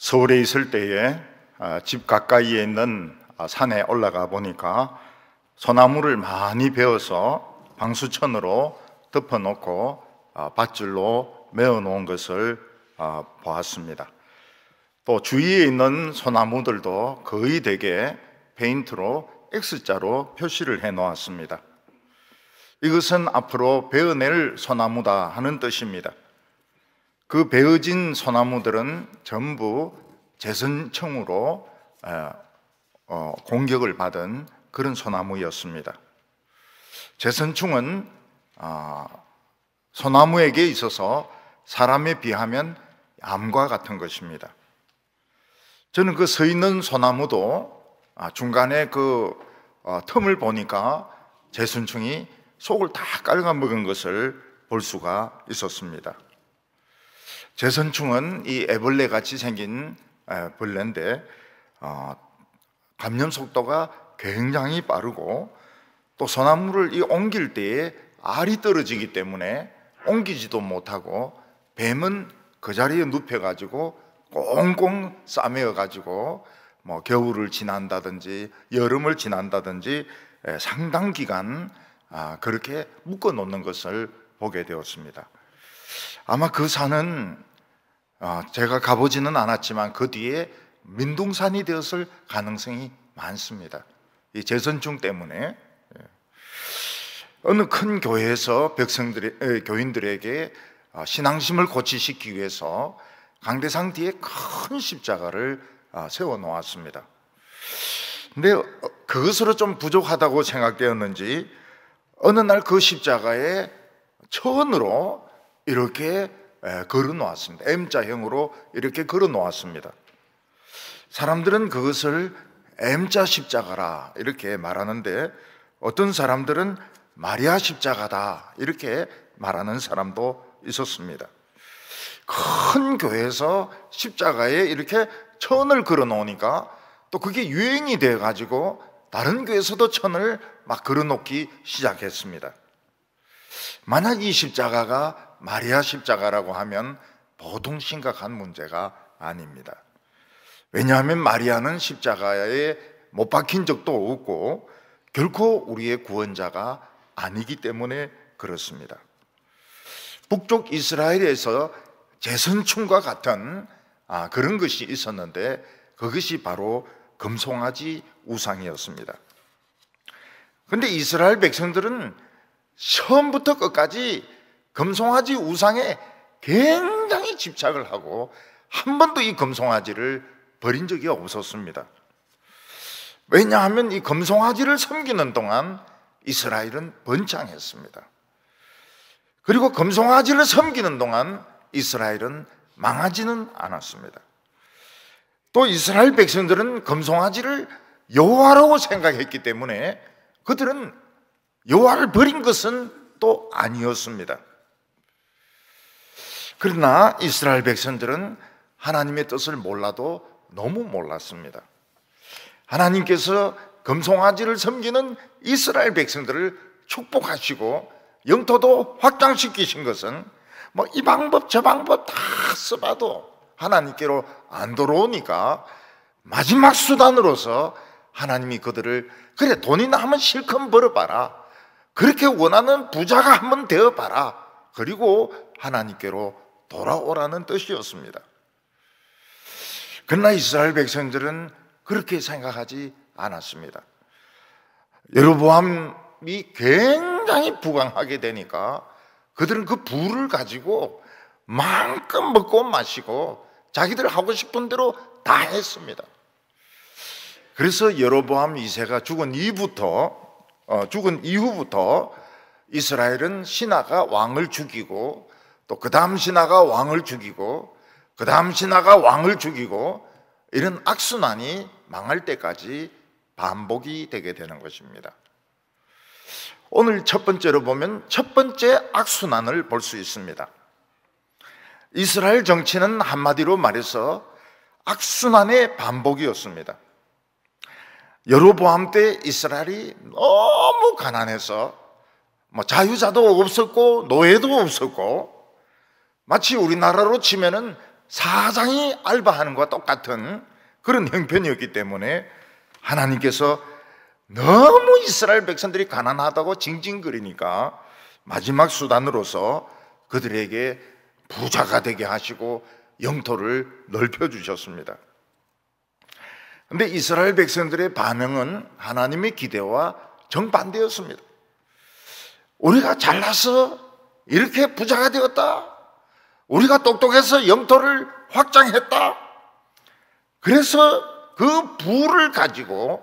서울에 있을 때에 집 가까이에 있는 산에 올라가 보니까 소나무를 많이 베어서 방수천으로 덮어놓고 밧줄로 메어 놓은 것을 보았습니다. 또 주위에 있는 소나무들도 거의 대개 페인트로 X자로 표시를 해 놓았습니다. 이것은 앞으로 베어낼 소나무다 하는 뜻입니다. 그 베어진 소나무들은 전부 재선청으로 공격을 받은 그런 소나무였습니다. 재선충은 소나무에게 있어서 사람에 비하면 암과 같은 것입니다. 저는 그 서 있는 소나무도 중간에 그 틈을 보니까 재선충이 속을 다 깔아먹은 것을 볼 수가 있었습니다. 재선충은 이 애벌레 같이 생긴 벌레인데 감염 속도가 굉장히 빠르고 또 소나무를 옮길 때에 알이 떨어지기 때문에 옮기지도 못하고 뱀은 그 자리에 눕혀가지고 꽁꽁 싸매어가지고 겨울을 지난다든지 여름을 지난다든지 상당 기간 그렇게 묶어 놓는 것을 보게 되었습니다. 아마 그 산은 제가 가보지는 않았지만 그 뒤에 민둥산이 되었을 가능성이 많습니다. 이 재선충 때문에. 어느 큰 교회에서 교인들에게 신앙심을 고취시키기 위해서 강대상 뒤에 큰 십자가를 세워 놓았습니다. 근데 그것으로 좀 부족하다고 생각되었는지 어느 날 그 십자가에 천으로 이렇게 걸어 놓았습니다. M자형으로 이렇게 걸어 놓았습니다. 사람들은 그것을 M자 십자가라 이렇게 말하는데 어떤 사람들은 마리아 십자가다 이렇게 말하는 사람도 있었습니다. 큰 교회에서 십자가에 이렇게 천을 걸어 놓으니까 또 그게 유행이 되어 가지고 다른 교회에서도 천을 막 걸어 놓기 시작했습니다. 만약 이 십자가가 마리아 십자가라고 하면 보통 심각한 문제가 아닙니다. 왜냐하면 마리아는 십자가에 못 박힌 적도 없고 결코 우리의 구원자가 아니기 때문에 그렇습니다. 북쪽 이스라엘에서 재선충과 같은 그런 것이 있었는데 그것이 바로 금송아지 우상이었습니다. 그런데 이스라엘 백성들은 처음부터 끝까지 금송아지 우상에 굉장히 집착을 하고 한 번도 이 금송아지를 버린 적이 없었습니다. 왜냐하면 이 금송아지를 섬기는 동안 이스라엘은 번창했습니다. 그리고 금송아지를 섬기는 동안 이스라엘은 망하지는 않았습니다. 또 이스라엘 백성들은 금송아지를 여호와라고 생각했기 때문에 그들은 여호와를 버린 것은 또 아니었습니다. 그러나 이스라엘 백성들은 하나님의 뜻을 몰라도 너무 몰랐습니다. 하나님께서 금송아지를 섬기는 이스라엘 백성들을 축복하시고 영토도 확장시키신 것은 이 방법 저 방법 다 써봐도 하나님께로 안 돌아오니까 마지막 수단으로서 하나님이 그들을 그래 돈이나 한번 실컷 벌어봐라, 그렇게 원하는 부자가 한번 되어봐라, 그리고 하나님께로 돌아오라는 뜻이었습니다. 그러나 이스라엘 백성들은 그렇게 생각하지 않았습니다. 여로보암이 굉장히 부강하게 되니까 그들은 그 부를 가지고 마음껏 먹고 마시고 자기들 하고 싶은 대로 다 했습니다. 그래서 여로보암 2세가 죽은 이후부터 이스라엘은 신하가 왕을 죽이고 또 그 다음 신하가 왕을 죽이고 그 다음 신하가 왕을 죽이고 이런 악순환이 망할 때까지 반복이 되게 되는 것입니다. 오늘 첫 번째로 보면 첫 번째 악순환을 볼 수 있습니다. 이스라엘 정치는 한마디로 말해서 악순환의 반복이었습니다. 여로보암 때 이스라엘이 너무 가난해서 자유자도 없었고 노예도 없었고 마치 우리나라로 치면은 사장이 알바하는 것과 똑같은 그런 형편이었기 때문에 하나님께서 너무 이스라엘 백성들이 가난하다고 징징거리니까 마지막 수단으로서 그들에게 부자가 되게 하시고 영토를 넓혀주셨습니다. 그런데 이스라엘 백성들의 반응은 하나님의 기대와 정반대였습니다. 우리가 잘나서 이렇게 부자가 되었다, 우리가 똑똑해서 영토를 확장했다, 그래서 그 부를 가지고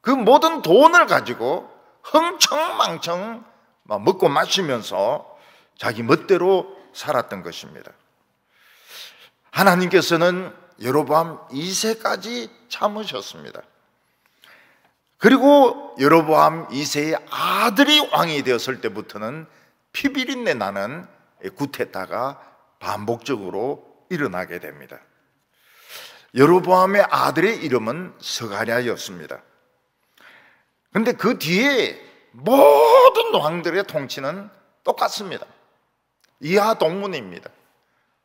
그 모든 돈을 가지고 흥청망청 먹고 마시면서 자기 멋대로 살았던 것입니다. 하나님께서는 여로보암 2세까지 참으셨습니다. 그리고 여로보암 2세의 아들이 왕이 되었을 때부터는 피비린내 나는 구테타가 반복적으로 일어나게 됩니다. 여로보암의 아들의 이름은 스가랴였습니다. 그런데 그 뒤에 모든 왕들의 통치는 똑같습니다. 이하 동문입니다.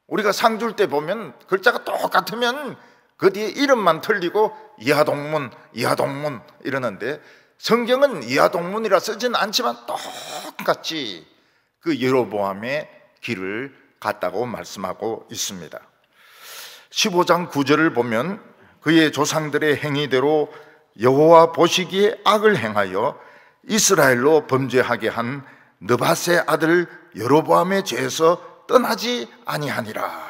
우리가 상 줄 때 보면 글자가 똑같으면 그 뒤에 이름만 틀리고 이하 동문, 이하 동문 이러는데, 성경은 이하 동문이라 쓰지는 않지만 똑같이 그 여로보암의 길을 갔다고 말씀하고 있습니다. 15장 9절을 보면 그의 조상들의 행위대로 여호와 보시기에 악을 행하여 이스라엘로 범죄하게 한 느밧의 아들 여로보암의 죄에서 떠나지 아니하니라.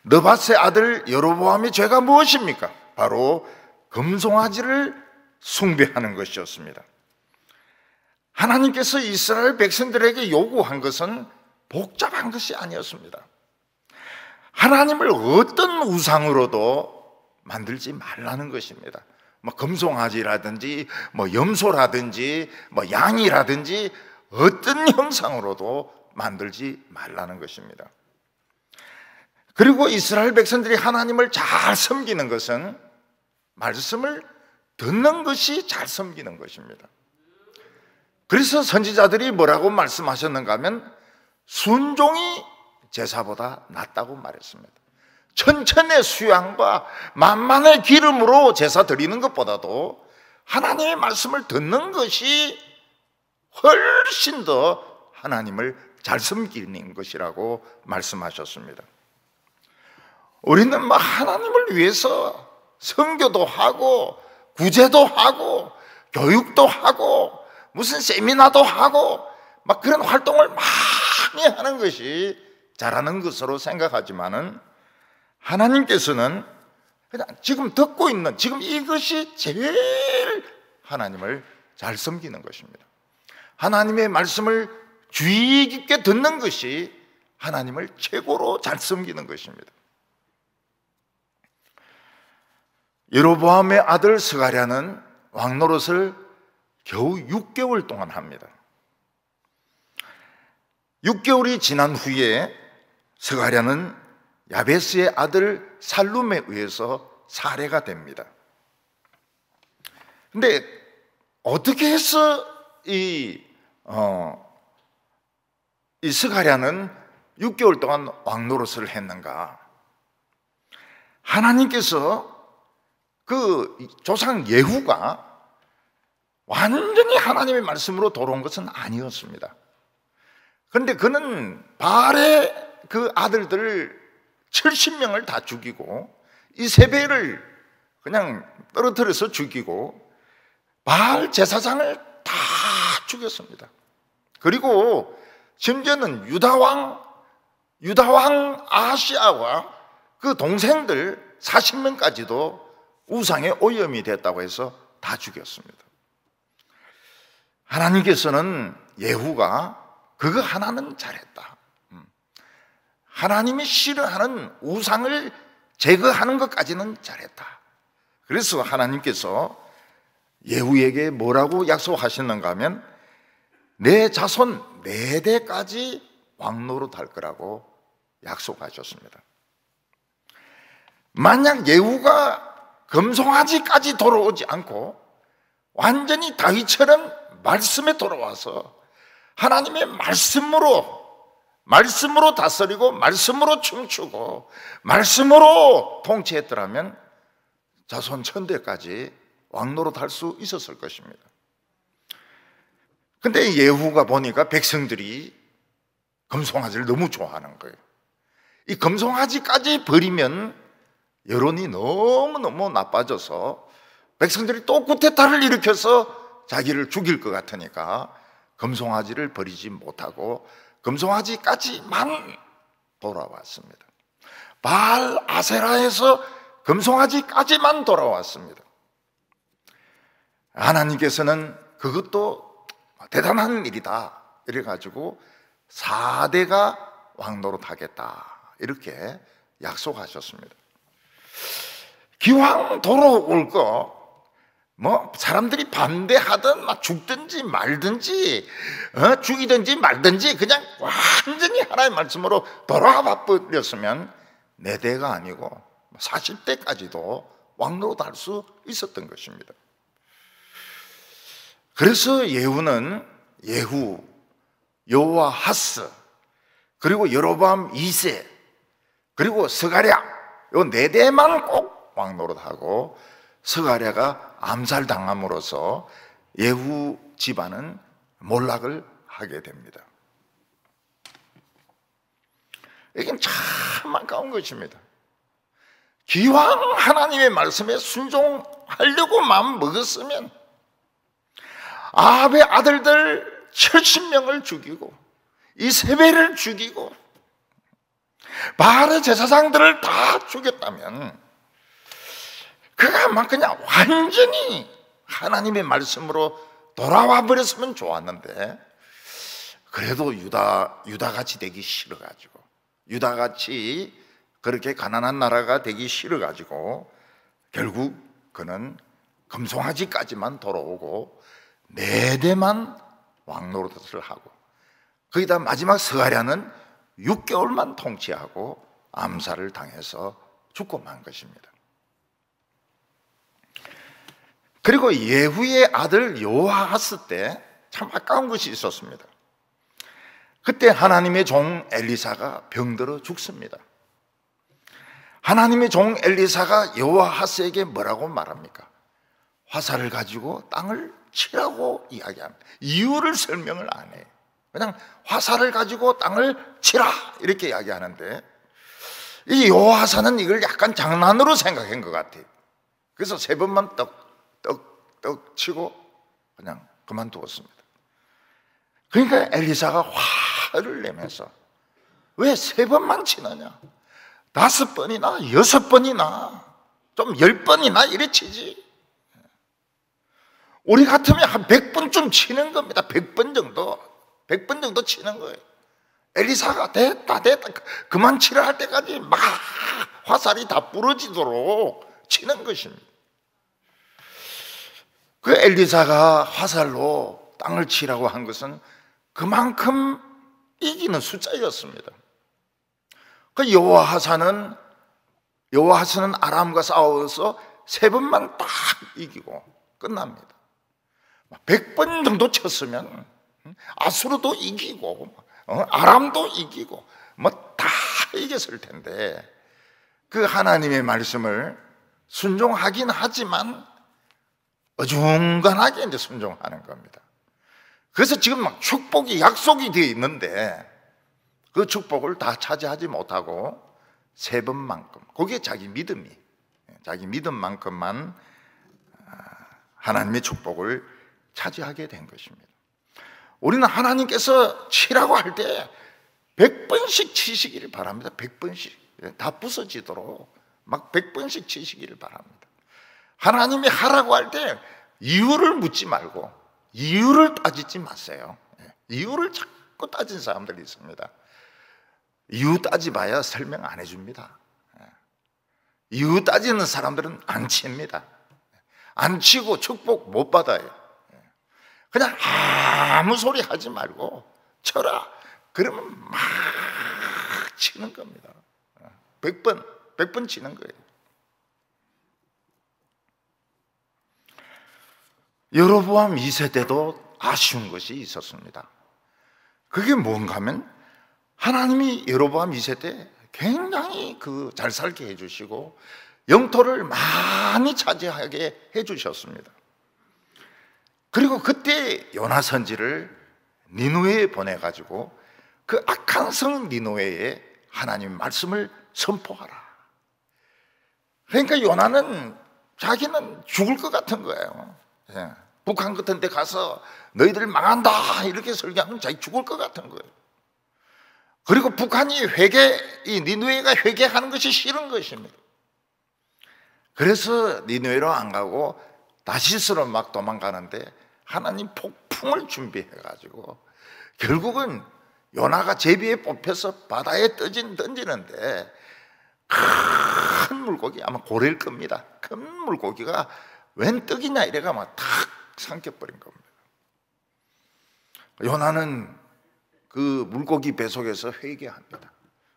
느밧의 아들 여로보암의 죄가 무엇입니까? 바로 금송아지를 숭배하는 것이었습니다. 하나님께서 이스라엘 백성들에게 요구한 것은 복잡한 것이 아니었습니다. 하나님을 어떤 우상으로도 만들지 말라는 것입니다. 금송아지라든지 염소라든지 양이라든지 어떤 형상으로도 만들지 말라는 것입니다. 그리고 이스라엘 백성들이 하나님을 잘 섬기는 것은 말씀을 듣는 것이 잘 섬기는 것입니다. 그래서 선지자들이 뭐라고 말씀하셨는가 하면 순종이 제사보다 낫다고 말했습니다. 천천의 수양과 만만의 기름으로 제사 드리는 것보다도 하나님의 말씀을 듣는 것이 훨씬 더 하나님을 잘 섬기는 것이라고 말씀하셨습니다. 우리는 하나님을 위해서 선교도 하고 구제도 하고 교육도 하고 무슨 세미나도 하고 그런 활동을 많이 하는 것이 잘하는 것으로 생각하지만은, 하나님께서는 그냥 지금 듣고 있는 지금 이것이 제일 하나님을 잘 섬기는 것입니다. 하나님의 말씀을 주의 깊게 듣는 것이 하나님을 최고로 잘 섬기는 것입니다. 여로보암의 아들 스가랴는 왕노릇을 겨우 6개월 동안 합니다. 6개월이 지난 후에 스가랴는 야베스의 아들 살룸에 의해서 살해가 됩니다. 근데 어떻게 해서 이 스가랴는 6개월 동안 왕노릇을 했는가? 하나님께서 그 조상 예후가 완전히 하나님의 말씀으로 돌아온 것은 아니었습니다. 그런데 그는 바알의 그 아들들 70명을 다 죽이고 이세벨을 그냥 떨어뜨려서 죽이고 바알 제사장을 다 죽였습니다. 그리고 심지어는 유다왕 아하시아와 그 동생들 40명까지도 우상의 오염이 됐다고 해서 다 죽였습니다. 하나님께서는 예후가 그거 하나는 잘했다, 하나님이 싫어하는 우상을 제거하는 것까지는 잘했다. 그래서 하나님께서 예후에게 뭐라고 약속하셨는가 하면 내 자손 4대까지 왕노릇할 거라고 약속하셨습니다. 만약 예후가 금송아지까지 돌아오지 않고 완전히 다윗처럼 말씀에 돌아와서 하나님의 말씀으로 말씀으로 다스리고 말씀으로 춤추고 말씀으로 통치했더라면 자손 천대까지 왕노릇 할 수 있었을 것입니다. 근데 예후가 보니까 백성들이 금송아지를 너무 좋아하는 거예요. 이 금송아지까지 버리면 여론이 너무너무 나빠져서 백성들이 또 쿠데타를 일으켜서 자기를 죽일 것 같으니까 금송아지를 버리지 못하고 금송아지까지만 돌아왔습니다. 바알 아세라에서 금송아지까지만 돌아왔습니다. 하나님께서는 그것도 대단한 일이다 이래가지고 4대가 왕노릇 하겠다 이렇게 약속하셨습니다. 기왕 돌아올 거 사람들이 반대하든 막 죽든지 말든지 죽이든지 말든지 그냥 완전히 하나의 말씀으로 돌아와 버렸으면 4대가 아니고 40대까지도 왕노릇 할 수 있었던 것입니다. 그래서 예후는 예후, 여호와하스, 그리고 여로보암 2세, 그리고 스가랴 요 4대만 꼭 왕노릇하고 스가랴가 암살당함으로써 예후 집안은 몰락을 하게 됩니다. 이건 참 안타까운 것입니다. 기왕 하나님의 말씀에 순종하려고 마음 먹었으면 아합의 아들들 70명을 죽이고 이세벨을 죽이고 바알의 제사장들을 다 죽였다면 그가 막 그냥 완전히 하나님의 말씀으로 돌아와 버렸으면 좋았는데 그래도 유다같이 되기 싫어가지고 유다같이 그렇게 가난한 나라가 되기 싫어가지고 결국 그는 금송아지까지만 돌아오고 4대만 왕노릇을 하고 거기다 마지막 스가랴는 6개월만 통치하고 암살을 당해서 죽고 만 것입니다. 그리고 예후의 아들 여호아하스 때 참 아까운 것이 있었습니다. 그때 하나님의 종 엘리사가 병들어 죽습니다. 하나님의 종 엘리사가 여호아하스에게 뭐라고 말합니까? 화살을 가지고 땅을 치라고 이야기합니다. 이유를 설명을 안 해요. 그냥 화살을 가지고 땅을 치라 이렇게 이야기하는데 이 여호아하스는 이걸 약간 장난으로 생각한 것 같아요. 그래서 3번만 떡 치고 그냥 그만두었습니다. 그러니까 엘리사가 화를 내면서 왜 3번만 치느냐? 5번이나 6번이나 좀 10번이나 이래 치지. 우리 같으면 한 100번쯤 치는 겁니다. 100번 정도 치는 거예요. 엘리사가 됐다 그만 치라 할 때까지 막 화살이 다 부러지도록 치는 것입니다. 그 엘리사가 화살로 땅을 치라고 한 것은 그만큼 이기는 숫자였습니다. 그 여호아하스는 아람과 싸워서 3번만 딱 이기고 끝납니다. 100번 정도 쳤으면 아수르도 이기고 아람도 이기고 다 이겼을 텐데 그 하나님의 말씀을 순종하긴 하지만 어중간하게 이제 순종하는 겁니다. 그래서 지금 막 축복이 약속이 되어 있는데 그 축복을 다 차지하지 못하고 3번만큼 그게 자기 믿음만큼만 하나님의 축복을 차지하게 된 것입니다. 우리는 하나님께서 치라고 할 때 100번씩 치시기를 바랍니다. 100번씩 다 부서지도록 막 100번씩 치시기를 바랍니다. 하나님이 하라고 할 때 이유를 묻지 말고 이유를 따지지 마세요. 이유를 자꾸 따진 사람들이 있습니다. 이유 따지봐야 설명 안 해줍니다. 이유 따지는 사람들은 안 칩니다. 안 치고 축복 못 받아요. 그냥 아무 소리 하지 말고 쳐라. 그러면 막 치는 겁니다. 100번 치는 거예요. 여로보암 2세 때도 아쉬운 것이 있었습니다. 그게 뭔가 하면 하나님이 여로보암 2세 때 굉장히 잘 살게 해주시고 영토를 많이 차지하게 해주셨습니다. 그리고 그때 요나 선지를 니느웨에 보내가지고 그 악한 성 니느웨에 하나님 말씀을 선포하라. 그러니까 요나는 자기는 죽을 것 같은 거예요. 예. 북한 같은 데 가서 너희들 망한다 이렇게 설교하면 자기 죽을 것 같은 거예요. 그리고 북한이 이 니느웨가 회개하는 것이 싫은 것입니다. 그래서 니느웨로 안 가고 다시스로 막 도망가는데 하나님 폭풍을 준비해가지고 결국은 요나가 제비에 뽑혀서 바다에 던지는데 큰 물고기, 아마 고래일 겁니다. 큰 물고기가 웬 떡이냐 이래가 막 탁 삼켜버린 겁니다. 요나는 그 물고기 뱃속에서 회개합니다.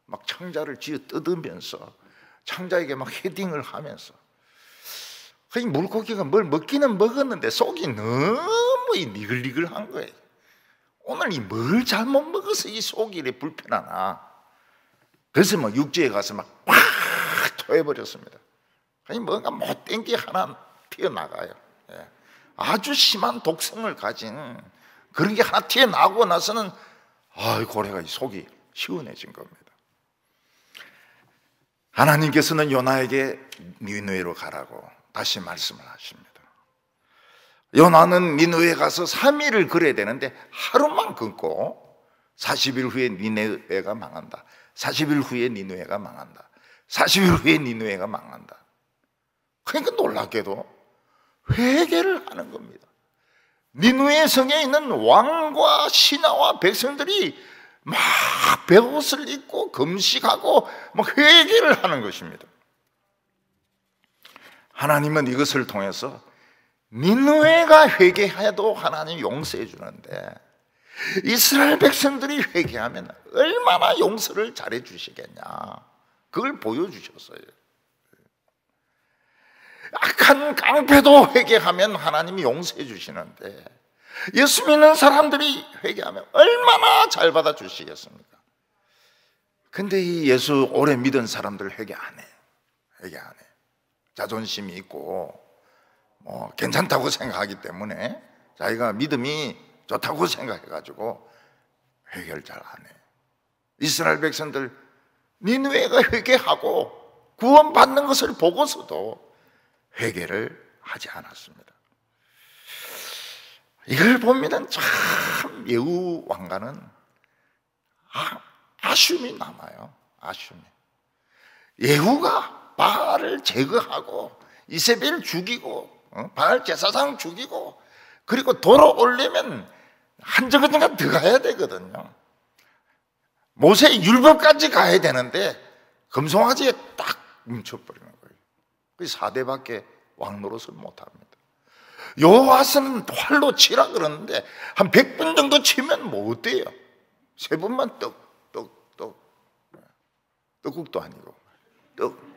막 창자를 쥐어 뜯으면서 창자에게 막 헤딩을 하면서, 그 물고기가 뭘 먹기는 먹었는데 속이 너무 니글니글한 거예요. 오늘 뭘 잘못 먹어서 이 속이 이렇게 불편하나. 그래서 막 육지에 가서 막 토해버렸습니다. 뭔가 못된 게 하나 튀어나가요. 예. 아주 심한 독성을 가진 그런 게 하나 튀어나오고 나서는 고래가 속이 시원해진 겁니다. 하나님께서는 요나에게 니느웨로 가라고 다시 말씀을 하십니다. 요나는 니느웨에 가서 3일을 걸어야 되는데 하루만 걷고 40일 후에 니느웨가 망한다. 40일 후에 니느웨가 망한다. 40일 후에 니느웨가 망한다. 그러니까 놀랍게도 회개를 하는 겁니다. 니느웨 성에 있는 왕과 신하와 백성들이 막 베옷을 입고 금식하고 막 회개를 하는 것입니다. 하나님은 이것을 통해서 니느웨가 회개해도 하나님 용서해 주는데 이스라엘 백성들이 회개하면 얼마나 용서를 잘해 주시겠냐, 그걸 보여주셨어요. 악한 깡패도 회개하면 하나님이 용서해 주시는데 예수 믿는 사람들이 회개하면 얼마나 잘 받아주시겠습니까? 근데 이 예수 오래 믿은 사람들 회개 안 해. 회개 안 해. 자존심이 있고 괜찮다고 생각하기 때문에 자기가 믿음이 좋다고 생각해가지고 회개를 잘 안 해. 이스라엘 백성들 니느웨가 회개하고 구원받는 것을 보고서도 회개를 하지 않았습니다. 이걸 보면 참 예후 왕가는 아쉬움이 남아요. 아쉬움이. 예후가 바알을 제거하고 이세벨 죽이고 바알 제사장 죽이고 그리고 돌아오려면 한 정거장 더 가야 되거든요. 모세의 율법까지 가야 되는데 금송아지에 딱 뭉쳐버리는 거예요. 그래서 4대밖에 왕 노릇을 못합니다. 여호와서는 활로 치라 그러는데 한 100분 정도 치면 뭐 어때요? 3번만 떡국도 아니고 떡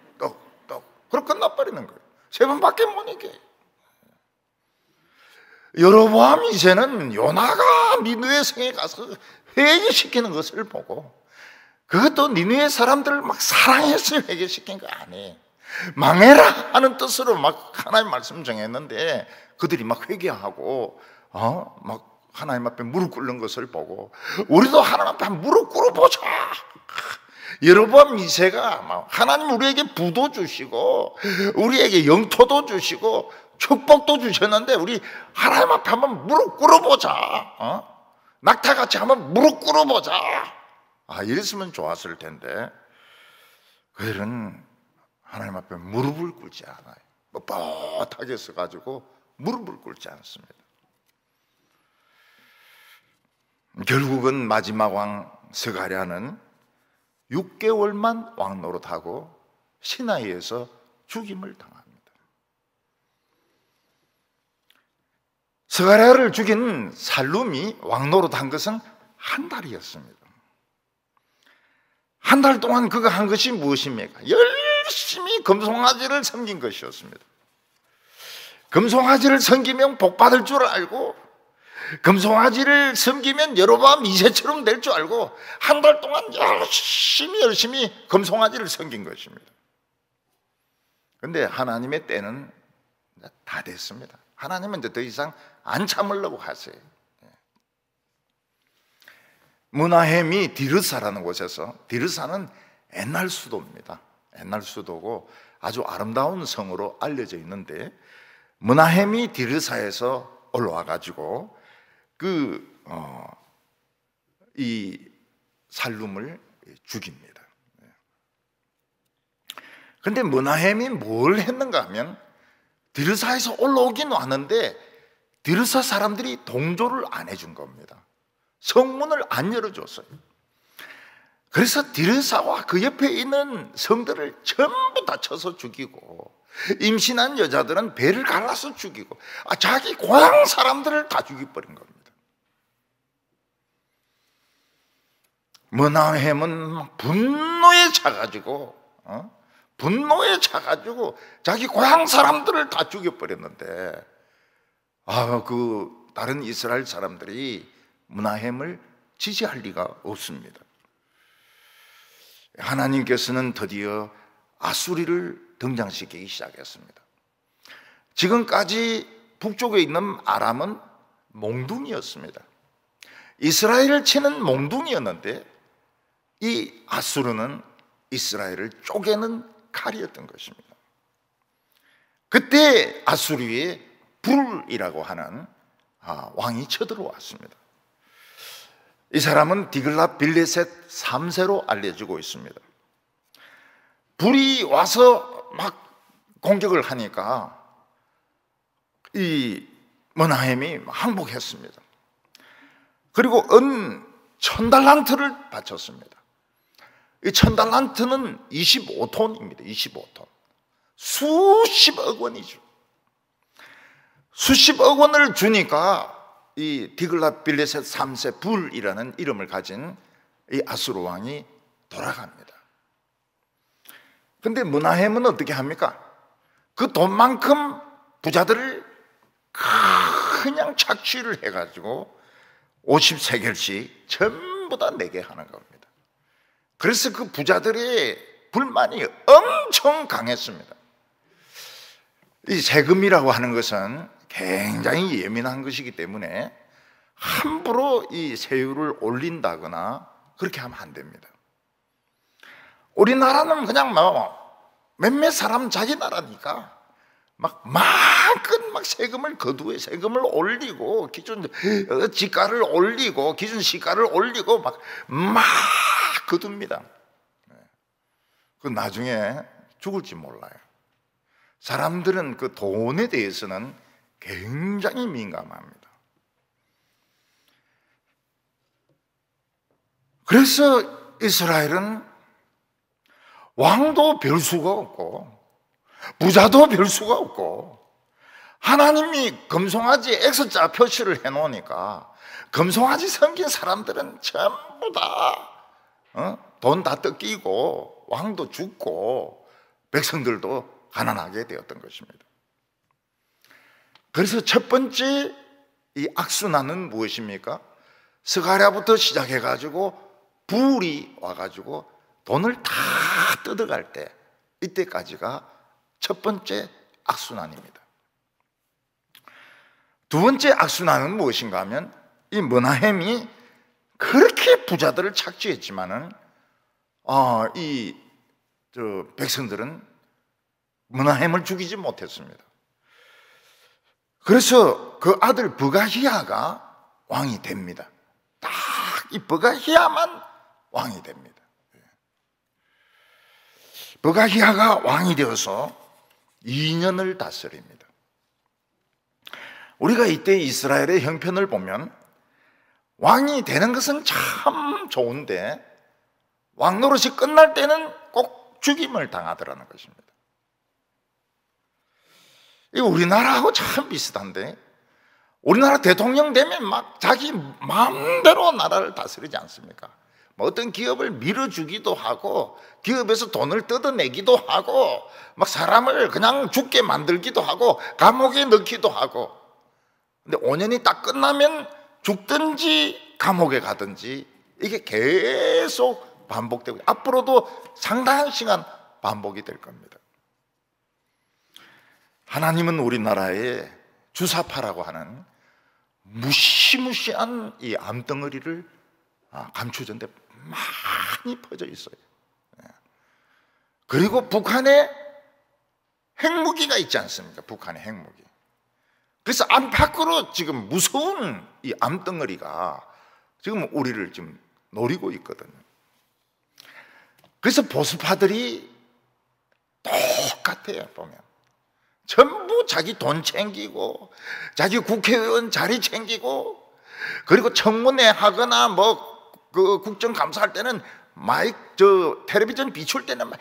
그렇게 끝나버리는 거예요. 3번밖에 못 이겨. 여로보암 2세는 요나가 니느웨 성에 가서 회개시키는 것을 보고 그것도 니느웨 사람들을 막 사랑해서 회개시킨 거 아니에요. 망해라 하는 뜻으로 막 하나님 말씀 정했는데 그들이 막 회개하고 막 하나님 앞에 무릎 꿇는 것을 보고 우리도 하나님 앞에 무릎 꿇어보자. 여로보암 2세가 막 하나님 우리에게 부도 주시고 우리에게 영토도 주시고 축복도 주셨는데 우리 하나님 앞에 한번 무릎 꿇어보자. 낙타같이 한번 무릎 꿇어보자. 이랬으면 좋았을 텐데 그들은 하나님 앞에 무릎을 꿇지 않아요. 뻣뻣하게 서가지고 무릎을 꿇지 않습니다. 결국은 마지막 왕 스가랴는 6개월만 왕 노릇하고 시나이에서 죽임을 당합니다. 스가랴를 죽인 살룸이 왕 노릇한 것은 한 달이었습니다. 한 달 동안 그가 한 것이 무엇입니까? 열심히 금송아지를 섬긴 것이었습니다. 금송아지를 섬기면 복 받을 줄 알고 금송아지를 섬기면 여로보암 2세처럼 될 줄 알고 한 달 동안 열심히 금송아지를 섬긴 것입니다. 그런데 하나님의 때는 다 됐습니다. 하나님은 이제 더 이상 안 참으려고 하세요. 므나헴이 디르사라는 곳에서, 디르사는 옛날 수도입니다. 옛날 수도고 아주 아름다운 성으로 알려져 있는데, 므나헴이 디르사에서 올라와 가지고 이 살룸을 죽입니다. 그런데 므나헴이 뭘 했는가 하면, 디르사에서 올라오긴 왔는데 디르사 사람들이 동조를 안 해준 겁니다. 성문을 안 열어줬어요. 그래서 디르사와 그 옆에 있는 성들을 전부 다 쳐서 죽이고, 임신한 여자들은 배를 갈라서 죽이고, 자기 고향 사람들을 다 죽여버린 겁니다. 므나헴은 분노에 차가지고 자기 고향 사람들을 다 죽여버렸는데, 다른 이스라엘 사람들이 므나헴을 지지할 리가 없습니다. 하나님께서는 드디어 아수리를 등장시키기 시작했습니다. 지금까지 북쪽에 있는 아람은 몽둥이였습니다. 이스라엘을 치는 몽둥이였는데, 이 아수르는 이스라엘을 쪼개는 칼이었던 것입니다. 그때 아수리에 불이라고 하는 왕이 쳐들어왔습니다. 이 사람은 디글랏 빌레셋 3세로 알려지고 있습니다. 불이 와서 막 공격을 하니까 이 므나헴이 항복했습니다. 그리고 은 1000달란트를 바쳤습니다. 이 1000달란트는 25톤입니다. 25톤. 수십억 원이죠. 수십억 원을 주니까 이 디글랏 빌레셋 3세 불이라는 이름을 가진 이 아수르 왕이 돌아갑니다. 근데 므나헴은 어떻게 합니까? 그 돈만큼 부자들을 그냥 착취를 해가지고 50세겔씩 전부 다 내게 하는 겁니다. 그래서 그 부자들의 불만이 엄청 강했습니다. 이 세금이라고 하는 것은 굉장히 예민한 것이기 때문에 함부로 이 세율을 올린다거나 그렇게 하면 안 됩니다. 우리나라는 그냥 몇몇 사람 자기 나라니까 마음껏 세금을 거두에 세금을 올리고, 기준 지가를 올리고, 기준 시가를 올리고 막 거둡니다. 그 나중에 죽을지 몰라요. 사람들은 그 돈에 대해서는 굉장히 민감합니다. 그래서 이스라엘은 왕도 별 수가 없고 부자도 별 수가 없고, 하나님이 금송아지 X자 표시를 해놓으니까 금송아지 섬긴 사람들은 전부 다 돈 다 뜯기고 왕도 죽고 백성들도 가난하게 되었던 것입니다. 그래서 첫 번째 이 악순환은 무엇입니까? 스가랴부터 시작해가지고 불이 와가지고 돈을 다 뜯어갈 때, 이때까지가 첫 번째 악순환입니다. 두 번째 악순환은 무엇인가 하면, 이 므나헴이 그렇게 부자들을 착취했지만은 백성들은 므나헴을 죽이지 못했습니다. 그래서 그 아들 브가히야가 왕이 됩니다. 딱 이 브가히야만 왕이 됩니다. 브가히야가 왕이 되어서 2년을 다스립니다. 우리가 이때 이스라엘의 형편을 보면 왕이 되는 것은 참 좋은데 왕 노릇이 끝날 때는 꼭 죽임을 당하더라는 것입니다. 이 우리나라하고 참 비슷한데, 우리나라 대통령 되면 자기 마음대로 나라를 다스리지 않습니까? 어떤 기업을 밀어주기도 하고, 기업에서 돈을 뜯어내기도 하고, 사람을 그냥 죽게 만들기도 하고, 감옥에 넣기도 하고. 근데 5년이 딱 끝나면 죽든지 감옥에 가든지 이게 계속 반복되고 앞으로도 상당한 시간 반복이 될 겁니다. 하나님은 우리나라에 주사파라고 하는 무시무시한 이 암덩어리를 감추는데 많이 퍼져 있어요. 그리고 북한에 핵무기가 있지 않습니까? 북한의 핵무기. 그래서 안팎으로 지금 무서운 이 암덩어리가 지금 우리를 지금 노리고 있거든요. 그래서 보수파들이 똑같아요. 보면 전부 자기 돈 챙기고 자기 국회의원 자리 챙기고 그리고 청문회 하거나 뭐 그 국정감사할 때는 텔레비전 비출 때는 막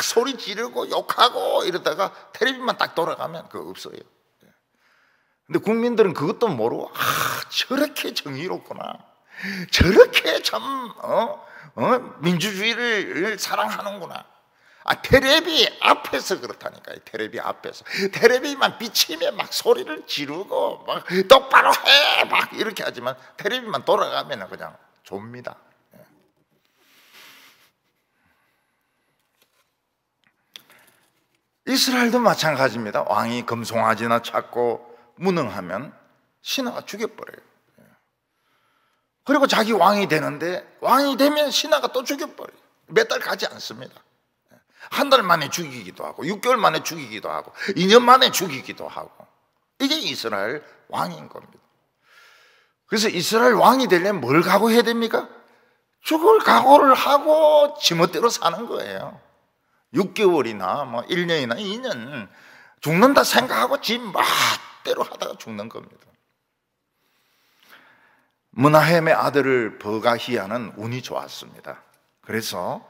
소리 지르고 욕하고 이러다가 텔레비만 딱 돌아가면 그거 없어요. 근데 국민들은 그것도 모르고 저렇게 정의롭구나, 저렇게 참 민주주의를 사랑하는구나. 텔레비 앞에서 그렇다니까요. 텔레비 앞에서 텔레비만 비치면 막 소리를 지르고 막 똑바로 해 막 이렇게 하지만 텔레비만 돌아가면 그냥 좁니다. 이스라엘도 마찬가지입니다. 왕이 금송아지나 찾고 무능하면 신하가 죽여버려요. 그리고 자기 왕이 되는데 왕이 되면 신하가 또 죽여버려요. 몇 달 가지 않습니다. 한 달 만에 죽이기도 하고 6개월 만에 죽이기도 하고 2년 만에 죽이기도 하고 이게 이스라엘 왕인 겁니다. 그래서 이스라엘 왕이 되려면 뭘 각오해야 됩니까? 죽을 각오를 하고 지멋대로 사는 거예요. 6개월이나 뭐 1년이나 2년 죽는다 생각하고 지 멋대로 하다가 죽는 겁니다. 므나헴의 아들을 버가히야는 운이 좋았습니다. 그래서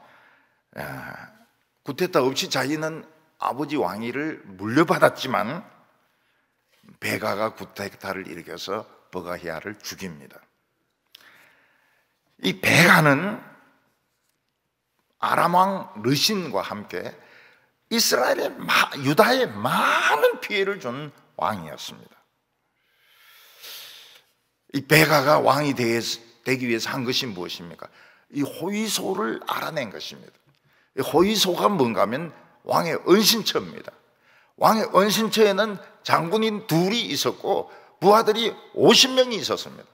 구테타 없이 자기는 아버지 왕위를 물려받았지만 베가가 구테타를 일으켜서 버가히야를 죽입니다. 이 베가는 아람 왕 르신과 함께 이스라엘의 유다에 많은 피해를 준 왕이었습니다. 이 베가가 왕이 되기 위해서 한 것이 무엇입니까? 이 호위소를 알아낸 것입니다. 이 호위소가 뭔가 하면 왕의 은신처입니다. 왕의 은신처에는 장군인 둘이 있었고 부하들이 50명이 있었습니다.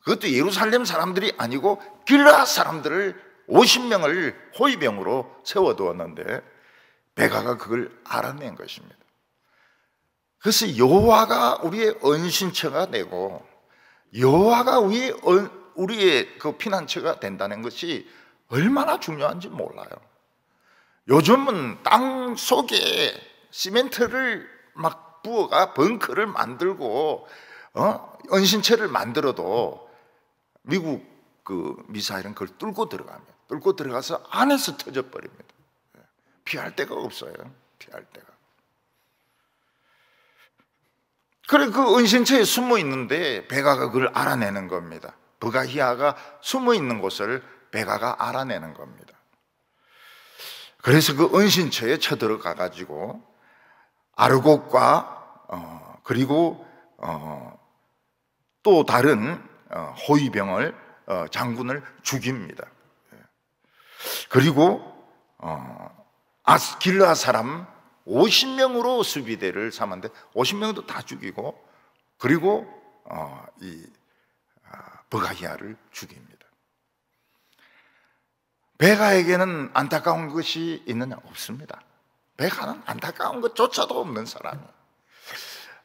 그것도 예루살렘 사람들이 아니고 길르앗 사람들을 50명을 호위병으로 세워두었는데 베가가 그걸 알아낸 것입니다. 그래서 여호와가 우리의 은신처가 되고 여호와가 우리의 그 피난처가 된다는 것이 얼마나 중요한지 몰라요. 요즘은 땅 속에 시멘트를 막 부어가 벙커를 만들고 은신처를 만들어도 미국 그 미사일은 그걸 뚫고 들어가서 안에서 터져버립니다. 피할 데가 없어요. 피할 데가. 그래 그 은신처에 숨어 있는데 베가가 그걸 알아내는 겁니다. 버가히야가 숨어 있는 곳을 베가가 알아내는 겁니다. 그래서 그 은신처에 쳐들어가 가지고 아르곡과 그리고 또 다른 호위병을 장군을 죽입니다. 그리고 길르앗 사람 50명으로 수비대를 삼았는데 50명도 다 죽이고 그리고 이 버가히야를 죽입니다. 베가에게는 안타까운 것이 있느냐? 없습니다. 베가는 안타까운 것조차도 없는 사람이에요.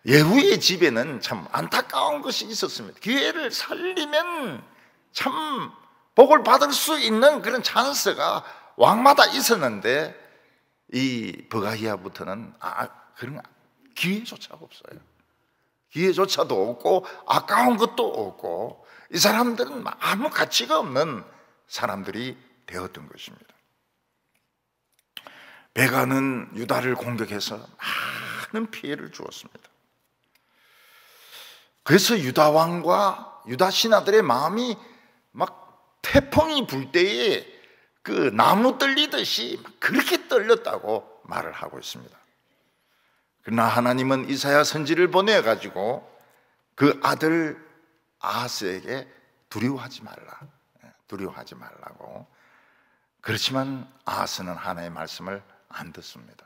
예후의 집에는 참 안타까운 것이 있었습니다. 기회를 살리면 참 복을 받을 수 있는 그런 찬스가 왕마다 있었는데 이 버가히야부터는 그런 기회조차 없어요. 기회조차도 없고 아까운 것도 없고 이 사람들은 아무 가치가 없는 사람들이 되었던 것입니다. 베가는 유다를 공격해서 많은 피해를 주었습니다. 그래서 유다 왕과 유다 신하들의 마음이 막 태풍이 불 때에 그 나무 떨리듯이 그렇게 떨렸다고 말을 하고 있습니다. 그러나 하나님은 이사야 선지를 보내가지고 그 아들 아하스에게 두려워하지 말라고. 그렇지만 아하스는 하나님의 말씀을 안 듣습니다.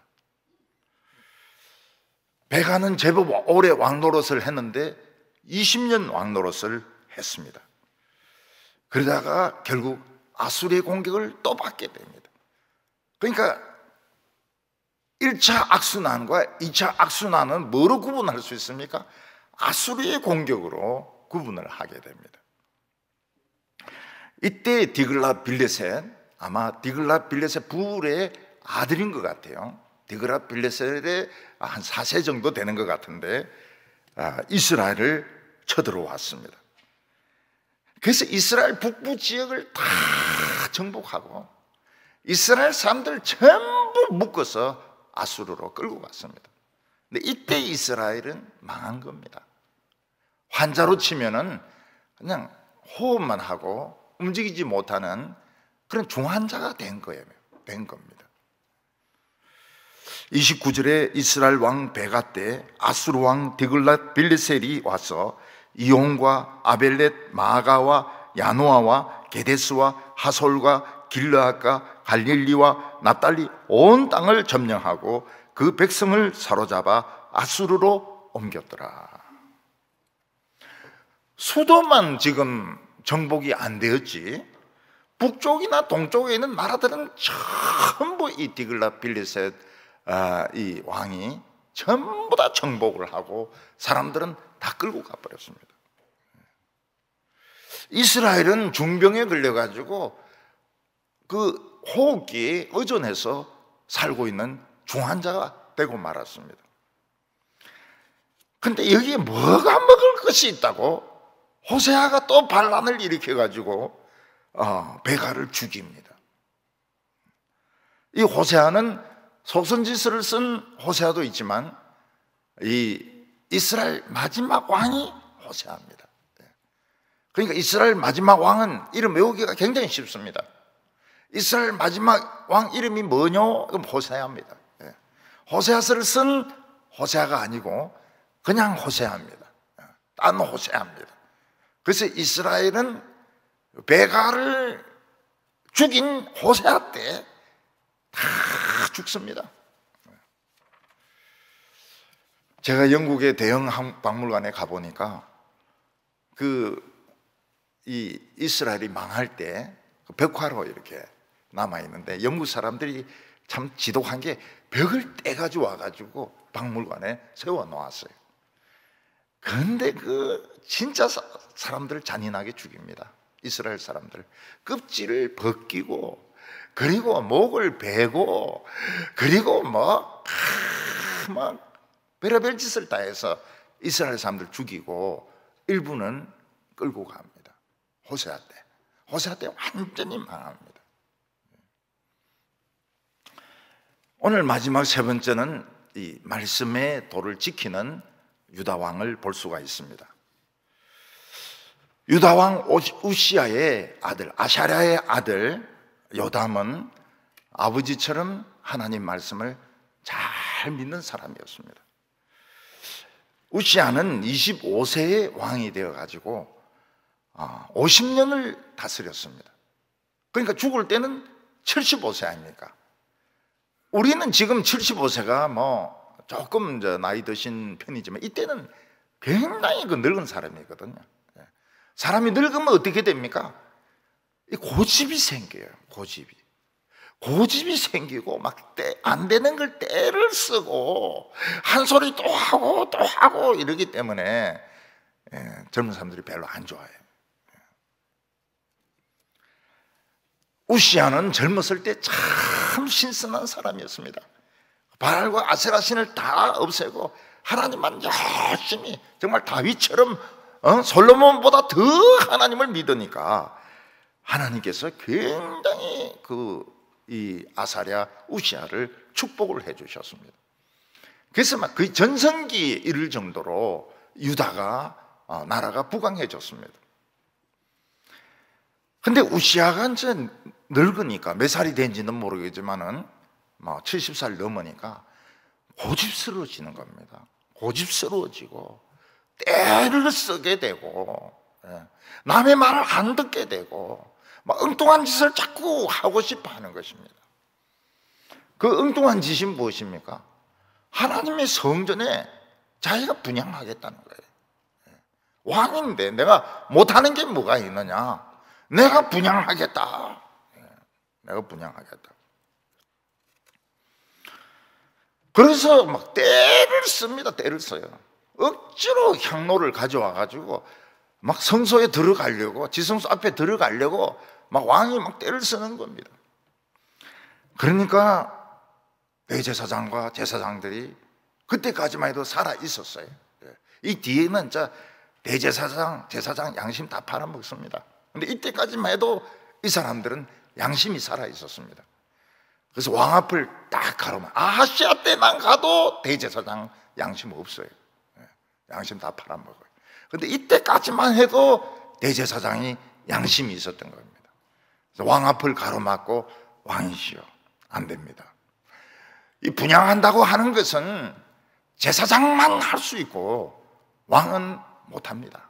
베가는 제법 오래 왕노릇을 했는데 20년 왕노릇을 했습니다. 그러다가 결국 아수르의 공격을 또 받게 됩니다. 그러니까 1차 악순환과 2차 악순환은 뭐로 구분할 수 있습니까? 아수르의 공격으로 구분을 하게 됩니다. 이때 디글랏-빌레셋, 아마 디글랏-빌레셋 부울의 아들인 것 같아요. 디글랏-빌레셋의 한 4세 정도 되는 것 같은데 이스라엘을 쳐들어왔습니다. 그래서 이스라엘 북부 지역을 다 정복하고 이스라엘 사람들 전부 묶어서 아수르로 끌고 갔습니다. 근데 이때 이스라엘은 망한 겁니다. 환자로 치면은 그냥 호흡만 하고 움직이지 못하는 그런 중환자가 된 겁니다. 29절에 이스라엘 왕 베가 때 아수르 왕 디글랏-빌레셋이 와서 이온과 아벨렛 마아가와 야노아와 게데스와 하솔과 길르앗과 갈릴리와 납달리 온 땅을 점령하고 그 백성을 사로잡아 아수르로 옮겼더라. 수도만 지금 정복이 안 되었지 북쪽이나 동쪽에 있는 나라들은 전부 이 디글랏-빌레셋 이 왕이 전부 다 정복을 하고 사람들은 다 끌고 가버렸습니다. 이스라엘은 중병에 걸려가지고 그 호흡기에 의존해서 살고 있는 중환자가 되고 말았습니다. 근데 여기에 뭐가 먹을 것이 있다고 호세아가 또 반란을 일으켜가지고 베가를 죽입니다. 이 호세아는 소선지서를 쓴 호세아도 있지만 이 이스라엘 마지막 왕이 호세아입니다. 그러니까 이스라엘 마지막 왕은 이름 외우기가 굉장히 쉽습니다. 이스라엘 마지막 왕 이름이 뭐뇨? 그럼 호세아입니다. 호세아서를 쓴 호세아가 아니고 그냥 호세아입니다. 딴 호세아입니다. 그래서 이스라엘은 베가를 죽인 호세아 때 다 죽습니다. 제가 영국의 대형 박물관에 가보니까 이 이스라엘이 망할 때 벽화로 이렇게 남아있는데 영국 사람들이 참 지독한 게 벽을 떼가지고 와가지고 박물관에 세워놓았어요. 그런데 진짜 사람들을 잔인하게 죽입니다. 이스라엘 사람들 껍질을 벗기고 그리고 목을 베고 그리고 막 별의별 짓을 다 해서 이스라엘 사람들 죽이고 일부는 끌고 갑니다. 호세아 때 완전히 망합니다. 오늘 마지막 세 번째는 이 말씀의 도를 지키는 유다 왕을 볼 수가 있습니다. 유다 왕 우시아의 아들 아샤랴의 아들 요담은 아버지처럼 하나님 말씀을 잘 믿는 사람이었습니다. 우시아는 25세의 왕이 되어가지고 50년을 다스렸습니다. 그러니까 죽을 때는 75세 아닙니까? 우리는 지금 75세가 뭐 조금 나이 드신 편이지만 이때는 굉장히 늙은 사람이거든요. 사람이 늙으면 어떻게 됩니까? 고집이 생겨요. 고집이 생기고 막 안 되는 걸 때를 쓰고 한 소리 또 하고 이러기 때문에 젊은 사람들이 별로 안 좋아해요. 우시아는 젊었을 때 참 신선한 사람이었습니다. 바알과 아세라 신을 다 없애고 하나님만 열심히 정말 다윗처럼 솔로몬보다 더 하나님을 믿으니까 하나님께서 굉장히 이 아사랴 우시아를 축복을 해주셨습니다. 그래서 막 그 전성기에 이를 정도로 유다가 나라가 부강해졌습니다. 근데 우시아가 이제 늙으니까 몇 살이 된지는 모르겠지만은 70살 넘으니까 고집스러워지는 겁니다. 고집스러워지고 때를 쓰게 되고 남의 말을 안 듣게 되고 막 엉뚱한 짓을 자꾸 하고 싶어 하는 것입니다. 그 엉뚱한 짓이 무엇입니까? 하나님의 성전에 자기가 분향하겠다는 거예요. 왕인데 내가 못하는 게 뭐가 있느냐? 내가 분향하겠다. 내가 분향하겠다. 그래서 막 때를 씁니다. 때를 써요. 억지로 향로를 가져와 가지고 막 성소에 들어가려고, 지성소 앞에 들어가려고 막 왕이 막 때를 쓰는 겁니다. 그러니까 대제사장과 제사장들이 그때까지만 해도 살아 있었어요. 이 뒤에는 대제사장, 제사장 양심 다 팔아먹습니다. 근데 이때까지만 해도 이 사람들은 양심이 살아 있었습니다. 그래서 왕 앞을 딱 가로만, 아하시아 때만 가도 대제사장 양심 없어요. 양심 다 팔아먹어요. 근데 이때까지만 해도 대제사장이 양심이 있었던 겁니다. 그래서 왕 앞을 가로막고 왕이시여, 안 됩니다. 이 분향한다고 하는 것은 제사장만 할 수 있고 왕은 못합니다.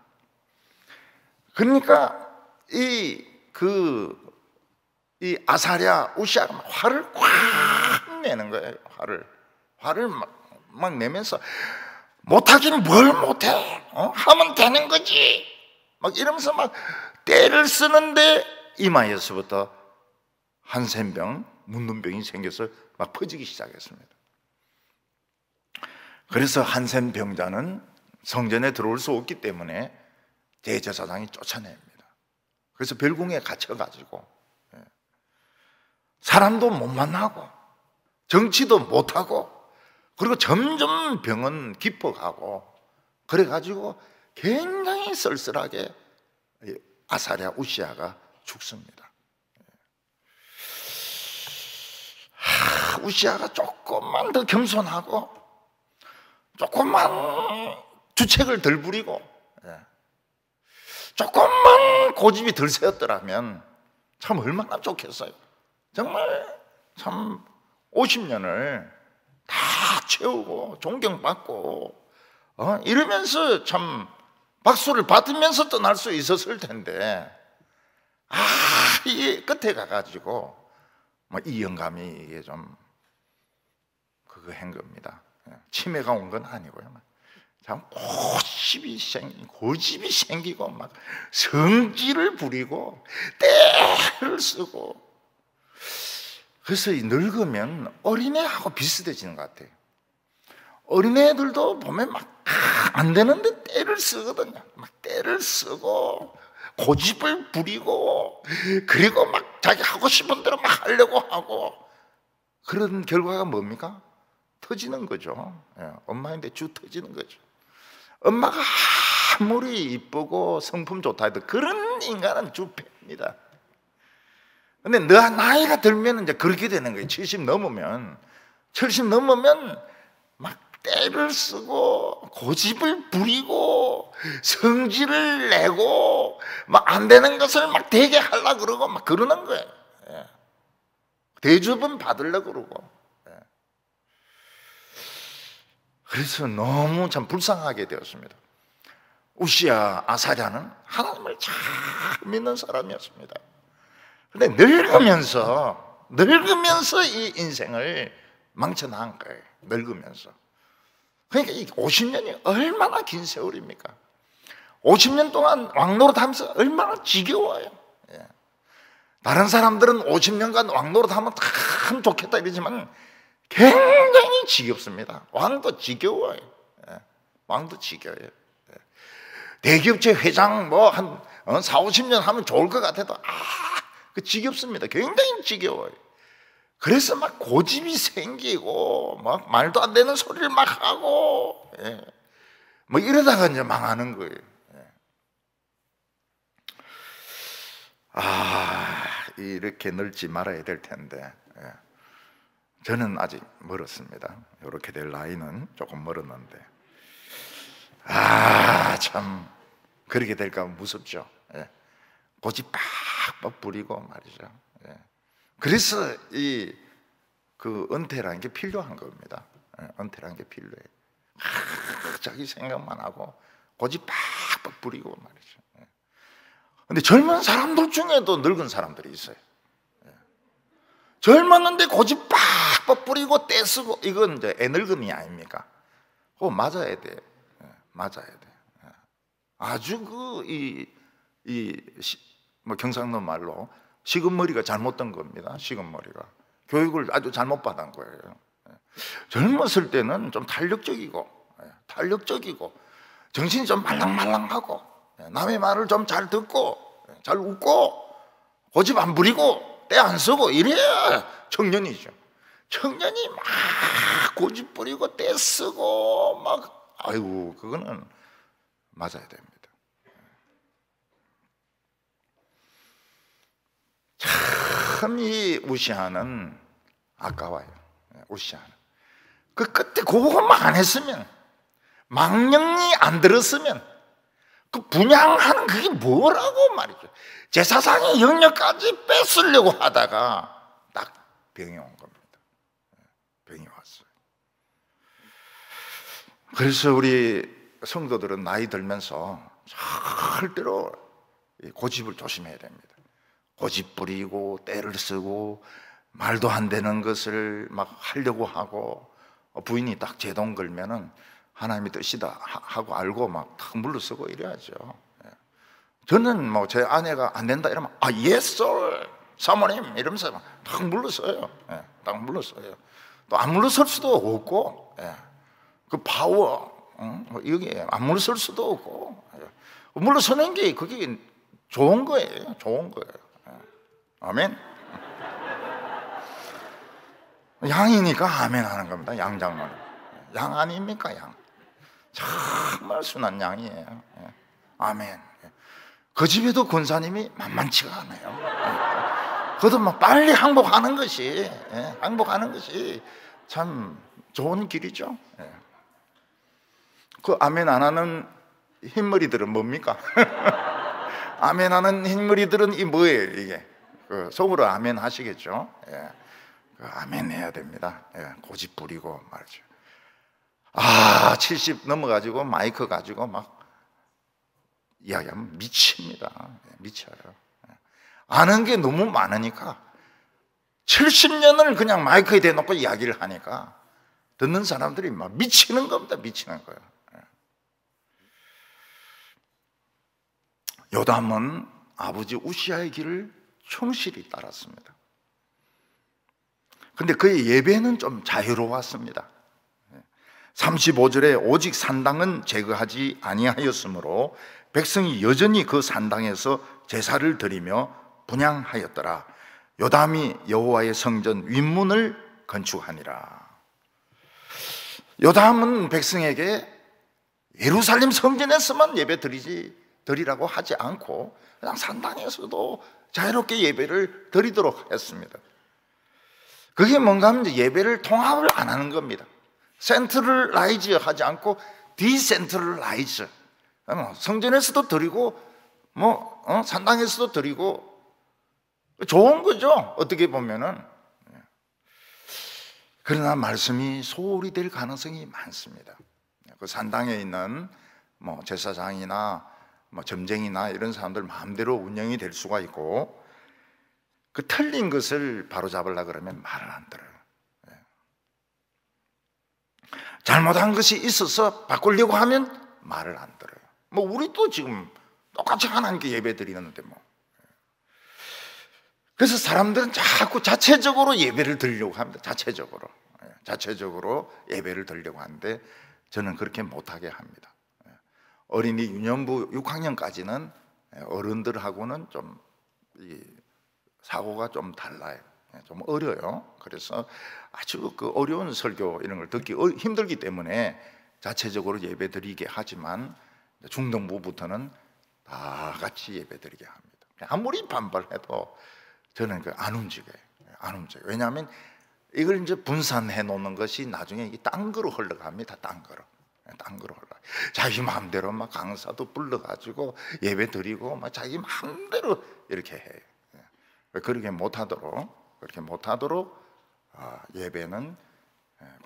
그러니까 이 아사랴, 우시아가 화를 꽉 내는 거예요. 화를 막 내면서 못하긴 뭘 못해? 하면 되는 거지. 막 이러면서 막 때를 쓰는데 이마에서부터 한센병, 문둥병이 생겨서 막 퍼지기 시작했습니다. 그래서 한센병자는 성전에 들어올 수 없기 때문에 대제사장이 쫓아냅니다. 그래서 별궁에 갇혀가지고 사람도 못 만나고 정치도 못하고, 그리고 점점 병은 깊어가고, 그래가지고 굉장히 쓸쓸하게 아사랴, 우시아가 죽습니다. 우시아가 조금만 더 겸손하고 조금만 주책을 덜 부리고 조금만 고집이 덜 세웠더라면 참 얼마나 좋겠어요. 정말 참 50년을 다 채우고 존경받고 이러면서 참 박수를 받으면서 떠날 수 있었을 텐데, 이게 끝에 가가지고 이 영감이 이게 좀 그거 한 겁니다. 치매가 온 건 아니고요. 참 고집이 생기고 막 성질을 부리고 때를 쓰고, 그래서 늙으면 어린애하고 비슷해지는 것 같아요. 어린애들도 보면 막 안 되는데 때를 쓰거든요. 막 때를 쓰고 고집을 부리고, 그리고 막 자기 하고 싶은 대로 막 하려고 하고, 그런 결과가 뭡니까? 터지는 거죠. 엄마인데 쭉 터지는 거죠. 엄마가 아무리 이쁘고 성품 좋다 해도 그런 인간은 쭉 팹니다. 근데 나이가 들면 이제 그렇게 되는 거예요. 70 넘으면 막 때를 쓰고 고집을 부리고 성질을 내고 막 안 되는 것을 막 되게 하려고 그러고 막 그러는 거예요. 대접은 받으려고 그러고. 그래서 너무 참 불쌍하게 되었습니다. 우시아, 아사랴는 하나님을 잘 믿는 사람이었습니다. 근데 늙으면서 이 인생을 망쳐나간 거예요. 늙으면서. 그러니까 이 50년이 얼마나 긴 세월입니까? 50년 동안 왕노릇하면서 얼마나 지겨워요. 다른 사람들은 50년간 왕노릇하면 참 좋겠다 이러지만 굉장히 지겹습니다. 왕도 지겨워요. 왕도 지겨워요. 대기업체 회장 한 4, 50년 하면 좋을 것 같아도 그 지겹습니다. 굉장히 지겨워요. 그래서 막 고집이 생기고 막 말도 안 되는 소리를 막 하고 뭐 이러다가 이제 망하는 거예요. 이렇게 늙지 말아야 될 텐데 저는 아직 멀었습니다. 이렇게 될 나이는 조금 멀었는데 참 그렇게 될까 무섭죠. 고집 빡빡 부리고 말이죠. 그래서 그 은퇴라는 게 필요한 겁니다. 은퇴라는 게 필요해요. 자기 생각만 하고 고집 빡빡 부리고 말이죠. 근데 젊은 사람들 중에도 늙은 사람들이 있어요. 젊었는데 고집 빡빡 뿌리고 떼쓰고, 이건 이제 애늙음이 아닙니까? 그거 맞아야 돼. 맞아야 돼. 아주 뭐 경상도 말로 시금머리가 잘못된 겁니다. 시금머리가. 교육을 아주 잘못 받은 거예요. 젊었을 때는 좀 탄력적이고 정신이 좀 말랑말랑하고 남의 말을 좀 잘 듣고 잘 웃고 고집 안 부리고 때 안 쓰고 이래야 청년이죠. 청년이 막 고집 부리고 때 쓰고 막, 아이고, 그거는 맞아야 됩니다. 참 이 우시아는 아까워요. 우시아는 그 끝에 그것만 안 했으면, 망령이 안 들었으면, 그 분양하는 그게 뭐라고 말이죠. 제사장의 영역까지 뺏으려고 하다가 딱 병이 온 겁니다. 병이 왔어요. 그래서 우리 성도들은 나이 들면서 절대로 고집을 조심해야 됩니다. 고집 부리고 때를 쓰고 말도 안 되는 것을 막 하려고 하고, 부인이 딱 제동 걸면은 하나님의 뜻이다 하고 알고 막 탁 물러서고 이래야죠. 저는 뭐 제 아내가 안 된다 이러면 yes sir 사모님 이러면서 탁 물러서요. 딱 물러서요. 또 안 물러설 수도 없고, 그 파워 여기 안 물러설 수도 없고, 물러서는 게 그게 좋은 거예요. 좋은 거예요. 아멘. 양이니까 아멘 하는 겁니다. 양 장로님. 양 아닙니까? 양. 정말 순한 양이에요. 아멘. 그 집에도 권사님이 만만치가 않아요. 그것도 막 빨리 항복하는 것이 참 좋은 길이죠. 그 아멘 안 하는 흰머리들은 뭡니까? 아멘 하는 흰머리들은 이 뭐예요 이게? 그 속으로 아멘 하시겠죠. 아멘 해야 됩니다. 고집 부리고 말이죠. 70 넘어가지고 마이크 가지고 막 이야기하면 미칩니다. 미쳐요. 아는 게 너무 많으니까 70년을 그냥 마이크에 대놓고 이야기를 하니까 듣는 사람들이 막 미치는 겁니다. 미치는 거예요. 요담은 아버지 우시아의 길을 충실히 따랐습니다. 근데 그의 예배는 좀 자유로웠습니다. 35절에 오직 산당은 제거하지 아니하였으므로 백성이 여전히 그 산당에서 제사를 드리며 분향하였더라. 요담이 여호와의 성전 윗문을 건축하니라. 요담은 백성에게 예루살렘 성전에서만 예배 드리라고 하지 않고 그냥 산당에서도 자유롭게 예배를 드리도록 했습니다. 그게 뭔가 하면 예배를 통합을 안 하는 겁니다. 센트럴라이즈 하지 않고 디센트럴라이즈. 성전에서도 드리고 산당에서도 드리고 좋은 거죠. 어떻게 보면은. 그러나 말씀이 소홀히 될 가능성이 많습니다. 그 산당에 있는 제사장이나 점쟁이나 이런 사람들 마음대로 운영이 될 수가 있고, 그 틀린 것을 바로잡으려고 그러면 말을 안 들어요. 잘못한 것이 있어서 바꾸려고 하면 말을 안 들어요. 우리도 지금 똑같이 하나님께 예배 드리는데 그래서 사람들은 자꾸 자체적으로 예배를 드리려고 합니다. 자체적으로 예배를 드리려고 하는데 저는 그렇게 못하게 합니다. 어린이 유년부 6학년까지는 어른들하고는 좀 사고가 좀 달라요. 좀 어려요. 그래서 아주 그 어려운 설교 이런 걸 듣기 힘들기 때문에 자체적으로 예배 드리게 하지만 중등부부터는 다 같이 예배 드리게 합니다. 아무리 반발해도 저는 안 움직여요. 왜냐하면 이걸 이제 분산해 놓는 것이 나중에 딴 거로 흘러갑니다. 딴 거로 흘러. 자기 마음대로 막 강사도 불러가지고 예배 드리고 막 자기 마음대로 이렇게 해요. 그렇게 못하도록 예배는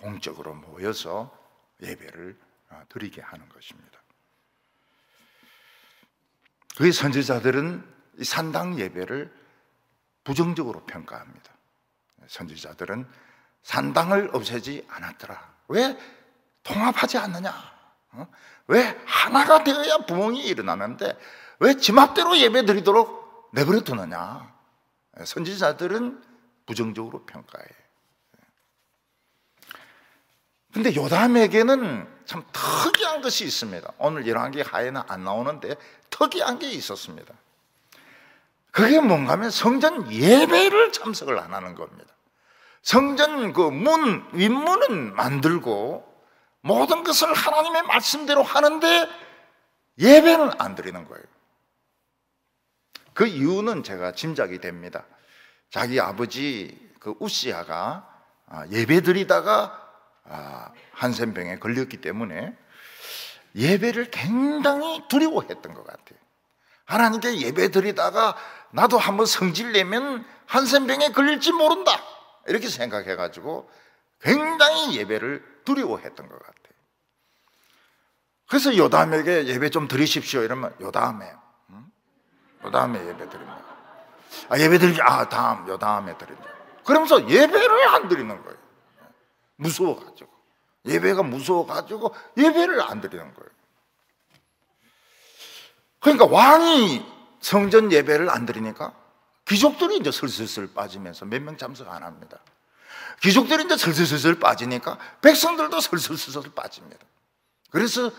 공적으로 모여서 예배를 드리게 하는 것입니다. 그 선지자들은 이 산당 예배를 부정적으로 평가합니다. 선지자들은 산당을 없애지 않았더라. 왜 통합하지 않느냐? 왜 하나가 되어야 부흥이 일어나는데 왜 지맘대로 예배 드리도록 내버려 두느냐? 선지자들은 부정적으로 평가해. 근데 요담에게는 참 특이한 것이 있습니다. 오늘 열왕기 하에는 안 나오는데 특이한 게 있었습니다. 그게 뭔가 하면 성전 예배를 참석을 안 하는 겁니다. 성전 그 윗문은 만들고 모든 것을 하나님의 말씀대로 하는데 예배는 안 드리는 거예요. 그 이유는 제가 짐작이 됩니다. 자기 아버지 그 우시야가 예배 드리다가 한센병에 걸렸기 때문에 예배를 굉장히 두려워했던 것 같아요. 하나님께 예배 드리다가 나도 한번 성질 내면 한센병에 걸릴지 모른다 이렇게 생각해가지고 굉장히 예배를 두려워했던 것 같아요. 그래서 요담에게 예배 좀 드리십시오 이러면 요담에 예배 드립니다. 예배 드리지 요담에 드린다. 그러면서 예배를 안 드리는 거예요. 무서워가지고 예배가 무서워가지고 예배를 안 드리는 거예요. 그러니까 왕이 성전 예배를 안 드리니까 귀족들이 이제 슬슬 빠지면서 몇 명 참석 안 합니다. 귀족들이 이제 슬슬 빠지니까 백성들도 슬슬 빠집니다. 그래서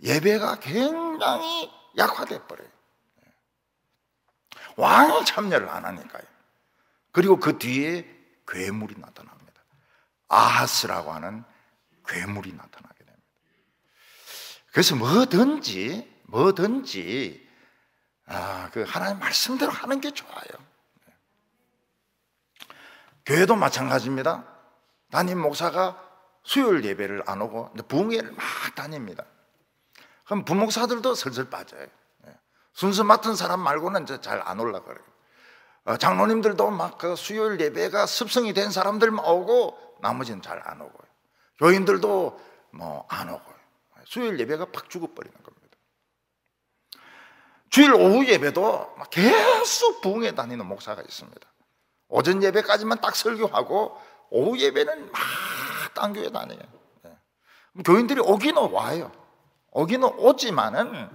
예배가 굉장히 약화돼 버려요. 왕이 참여를 안 하니까요. 그리고 그 뒤에 괴물이 나타납니다. 아하스라고 하는 괴물이 나타나게 됩니다. 그래서 뭐든지 그 하나님 말씀대로 하는 게 좋아요. 교회도 마찬가지입니다. 담임 목사가 수요일 예배를 안 오고 부흥회를 막 다닙니다. 그럼 부목사들도 슬슬 빠져요. 순서 맡은 사람 말고는 잘 안 올라 그래요. 장로님들도 막 그 수요일 예배가 습성이 된 사람들만 오고 나머지는 잘 안 오고요. 교인들도 뭐 안 오고요. 수요일 예배가 팍 죽어버리는 겁니다. 주일 오후 예배도 막 계속 부흥회 다니는 목사가 있습니다. 오전 예배까지만 딱 설교하고 오후 예배는 막 딴 교회 다녀요. 교인들이 오기는 와요. 오기는 오지만은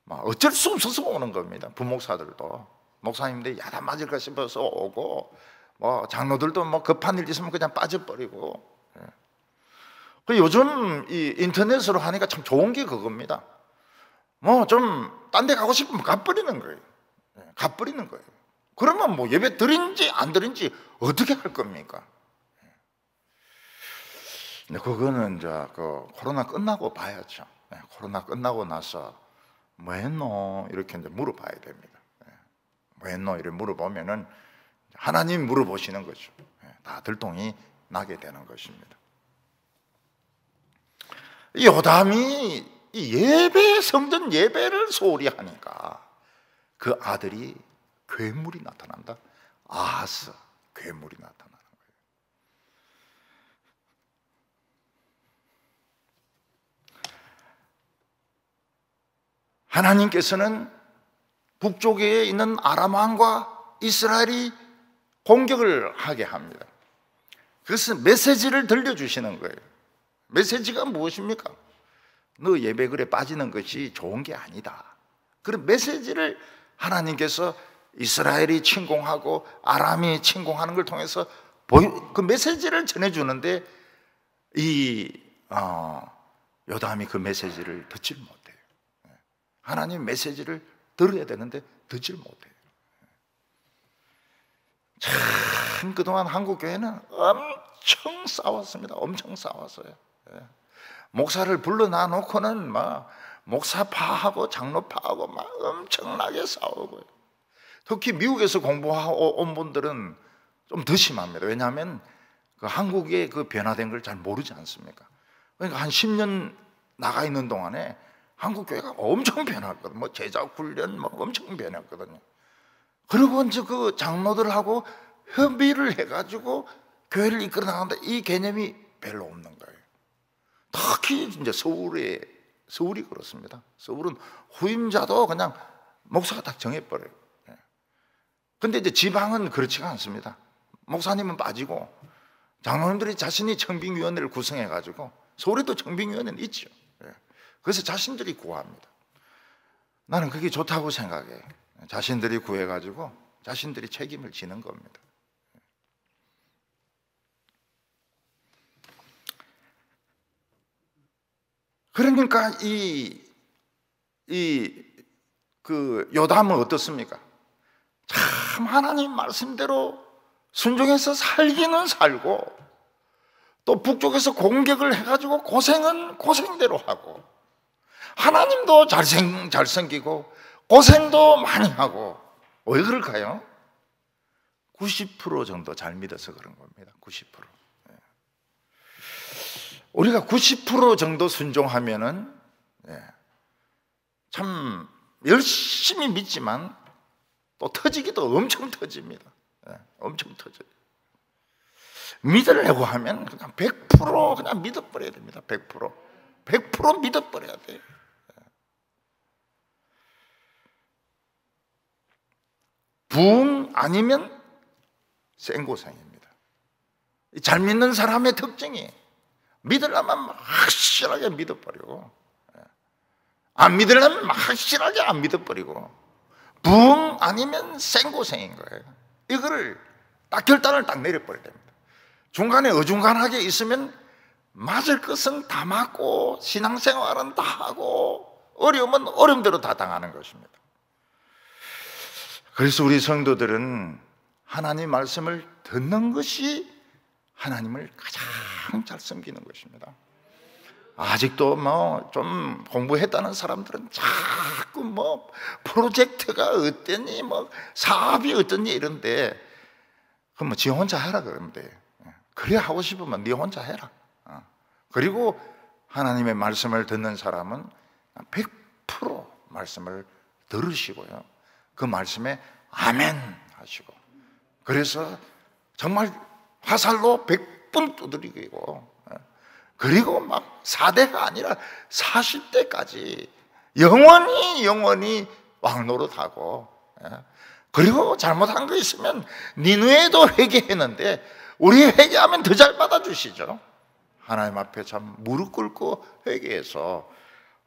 어쩔 수 없어서 오는 겁니다. 부목사들도 목사님들이 야단 맞을까 싶어서 오고 장로들도 급한 일 있으면 그냥 빠져버리고. 요즘 이 인터넷으로 하니까 참 좋은 게 그겁니다. 좀 딴 데 가고 싶으면 가버리는 거예요. 가버리는 거예요. 그러면 예배 드린지 안 드린지 어떻게 할 겁니까? 근데 그거는 이제 그 코로나 끝나고 봐야죠. 코로나 끝나고 나서 뭐 했노? 이렇게 이제 물어봐야 됩니다. 뭐 했노? 이렇게 물어보면은 하나님 물어보시는 거죠. 다 들통이 나게 되는 것입니다. 요담이 이 성전 예배를 소홀히 하니까 그 아들이 괴물이 나타난다. 아하스 괴물이 나타나는 거예요. 하나님께서는 북쪽에 있는 아람 왕과 이스라엘이 공격을 하게 합니다. 그래서 메시지를 들려주시는 거예요. 메시지가 무엇입니까? 너 예배글에 빠지는 것이 좋은 게 아니다. 그런 메시지를 하나님께서 이스라엘이 침공하고 아람이 침공하는 걸 통해서 그 메시지를 전해주는데 요담이 그 메시지를 듣질 못해요. 하나님 메시지를 들어야 되는데 듣질 못해요. 참 그동안 한국 교회는 엄청 싸웠습니다. 엄청 싸웠어요. 목사를 불러놔 놓고는 목사파하고 장로파하고 엄청나게 싸우고요. 특히 미국에서 공부하고 온 분들은 좀 더 심합니다. 왜냐하면 그 한국의 그 변화된 걸 잘 모르지 않습니까? 그러니까 한 10년 나가 있는 동안에 한국 교회가 엄청 변했거든요. 제작 훈련 엄청 변했거든요. 그리고 이제 그 장로들하고 협의를 해가지고 교회를 이끌어 나가는데 이 개념이 별로 없는 거예요. 특히 이제 서울이 그렇습니다. 서울은 후임자도 그냥 목사가 딱 정해버려요. 근데 이제 지방은 그렇지가 않습니다. 목사님은 빠지고 장로님들이 자신이 청빙위원회를 구성해가지고 서울에도 청빙위원회는 있죠. 그래서 자신들이 구합니다. 나는 그게 좋다고 생각해. 자신들이 구해가지고 자신들이 책임을 지는 겁니다. 그러니까 그 요담은 어떻습니까? 참 하나님 말씀대로 순종해서 살기는 살고, 또 북쪽에서 공격을 해가지고 고생은 고생대로 하고, 하나님도 잘생기고 고생도 많이 하고. 왜 그럴까요? 90% 정도 잘 믿어서 그런 겁니다. 90%. 우리가 90% 정도 순종하면은 참 열심히 믿지만 또 터지기도 엄청 터집니다. 엄청 터져요. 믿으려고 하면 그냥 100% 그냥 믿어버려야 됩니다. 100% 믿어버려야 돼요. 부흥 아니면 생고생입니다. 잘 믿는 사람의 특징이 믿으려면 확실하게 믿어버리고, 안 믿으려면 확실하게 안 믿어버리고, 부흥 아니면 생고생인 거예요. 이거를 딱 결단을 딱 내려버려야 됩니다. 중간에 어중간하게 있으면 맞을 것은 다 맞고 신앙생활은 다 하고 어려움은 어려움대로 다 당하는 것입니다. 그래서 우리 성도들은 하나님 말씀을 듣는 것이 하나님을 가장 잘 섬기는 것입니다. 아직도 좀 공부했다는 사람들은 자꾸 프로젝트가 어땠니, 사업이 어땠니 이런데, 그럼 지 혼자 해라 그러면 돼. 그래 하고 싶으면 네 혼자 해라. 그리고 하나님의 말씀을 듣는 사람은 100% 말씀을 들으시고요, 그 말씀에 아멘 하시고, 그래서 정말 화살로 100번 두드리고, 그리고 막 4대가 아니라 40대까지 영원히 왕노릇하고, 그리고 잘못한 거 있으면 니누에도 회개했는데 우리 회개하면 더 잘 받아주시죠. 하나님 앞에 참 무릎 꿇고 회개해서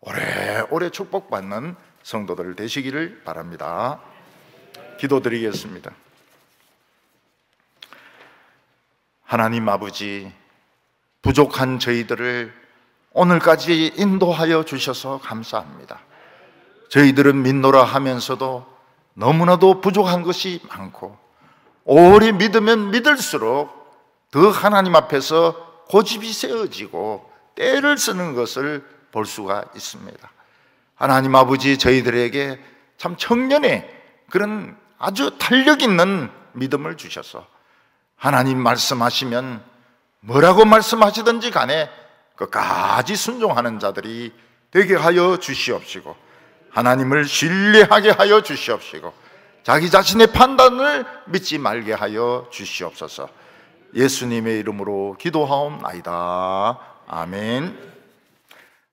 오래오래 축복받는 성도들 되시기를 바랍니다. 기도드리겠습니다. 하나님 아버지, 부족한 저희들을 오늘까지 인도하여 주셔서 감사합니다. 저희들은 믿노라 하면서도 너무나도 부족한 것이 많고, 오래 믿으면 믿을수록 더 하나님 앞에서 고집이 세워지고 때를 쓰는 것을 볼 수가 있습니다. 하나님 아버지, 저희들에게 참 청년의 그런 아주 탄력 있는 믿음을 주셔서 하나님 말씀하시면 뭐라고 말씀하시든지 간에 끝까지 순종하는 자들이 되게 하여 주시옵시고, 하나님을 신뢰하게 하여 주시옵시고, 자기 자신의 판단을 믿지 말게 하여 주시옵소서. 예수님의 이름으로 기도하옵나이다. 아멘.